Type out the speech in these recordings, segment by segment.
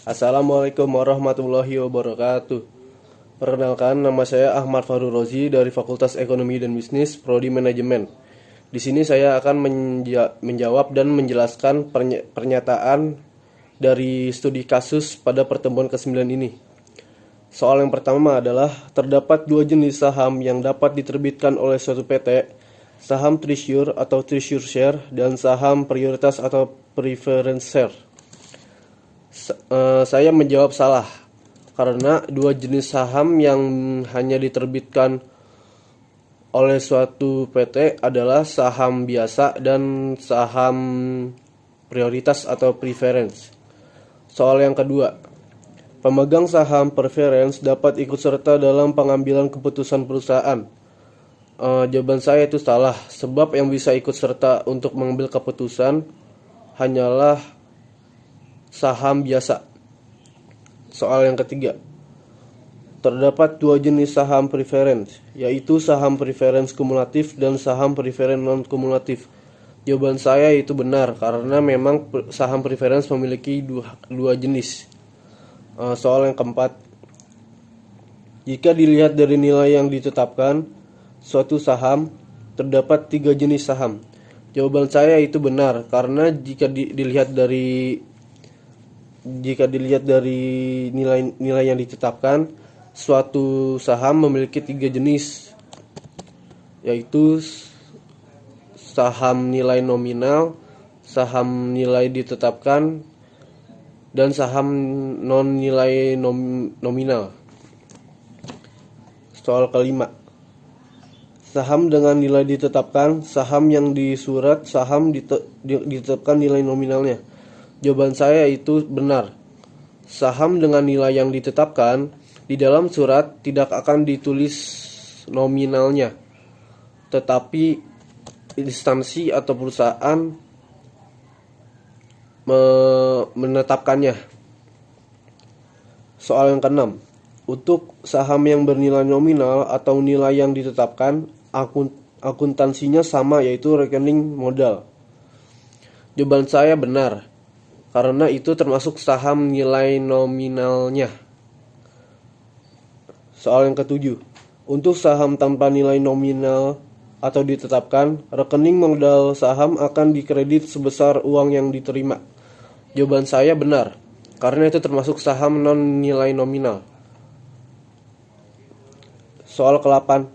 Assalamualaikum warahmatullahi wabarakatuh. Perkenalkan, nama saya Ahmad Farul Rozi dari Fakultas Ekonomi dan Bisnis, Prodi Manajemen. Di sini saya akan menjawab dan menjelaskan pernyataan dari studi kasus pada pertemuan ke-9 ini. Soal yang pertama adalah terdapat dua jenis saham yang dapat diterbitkan oleh suatu PT, saham treasury atau treasury share dan saham prioritas atau preference share. Saya menjawab salah, karena dua jenis saham yang hanya diterbitkan oleh suatu PT adalah saham biasa dan saham prioritas atau preference. Soal yang kedua, pemegang saham preference dapat ikut serta dalam pengambilan keputusan perusahaan. Jawaban saya itu salah, sebab yang bisa ikut serta untuk mengambil keputusan hanyalah saham biasa. Soal yang ketiga, terdapat dua jenis saham preference, yaitu saham preference kumulatif dan saham preference non-kumulatif. Jawaban saya itu benar, karena memang saham preference memiliki dua jenis. Soal yang keempat, jika dilihat dari nilai yang ditetapkan suatu saham, terdapat tiga jenis saham. Jawaban saya itu benar, karena jika dilihat dari nilai yang ditetapkan, suatu saham memiliki tiga jenis, yaitu saham nilai nominal, saham nilai ditetapkan, dan saham non nilai nominal. Soal kelima, saham dengan nilai ditetapkan, saham yang di surat saham ditetapkan nilai nominalnya. Jawaban saya itu benar. Saham dengan nilai yang ditetapkan di dalam surat tidak akan ditulis nominalnya, tetapi instansi atau perusahaan menetapkannya. Soal yang keenam, untuk saham yang bernilai nominal atau nilai yang ditetapkan, akuntansinya sama, yaitu rekening modal. Jawaban saya benar, karena itu termasuk saham nilai nominalnya. Soal yang ketujuh, untuk saham tanpa nilai nominal atau ditetapkan, rekening modal saham akan dikredit sebesar uang yang diterima. Jawaban saya benar, karena itu termasuk saham non nilai nominal. Soal ke-8,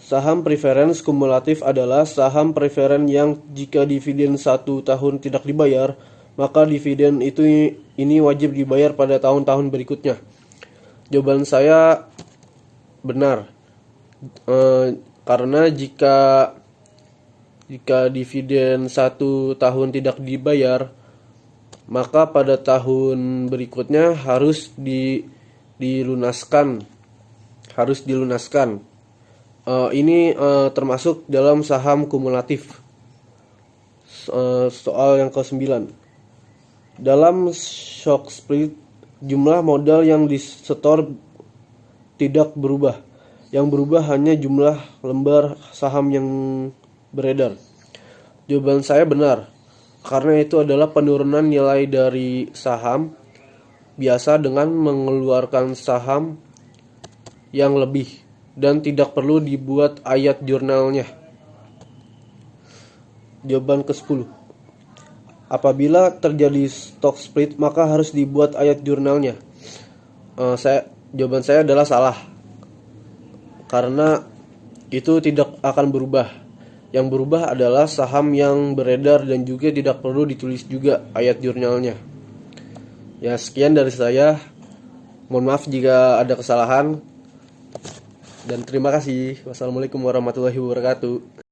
saham preference kumulatif adalah saham preference yang jika dividen 1 tahun tidak dibayar, maka dividen ini wajib dibayar pada tahun-tahun berikutnya. Jawaban saya benar, karena jika dividen 1 tahun tidak dibayar, maka pada tahun berikutnya harus dilunaskan. Ini termasuk dalam saham kumulatif. Soal yang ke-9, dalam stock split, jumlah modal yang disetor tidak berubah. Yang berubah hanya jumlah lembar saham yang beredar. Jawaban saya benar, karena itu adalah penurunan nilai dari saham biasa dengan mengeluarkan saham yang lebih, dan tidak perlu dibuat ayat jurnalnya. Jawaban ke-10, apabila terjadi stock split, maka harus dibuat ayat jurnalnya. Jawaban saya adalah salah, karena itu tidak akan berubah. Yang berubah adalah saham yang beredar, dan juga tidak perlu ditulis juga ayat jurnalnya. Ya, sekian dari saya. Mohon maaf jika ada kesalahan, dan terima kasih. Wassalamualaikum warahmatullahi wabarakatuh.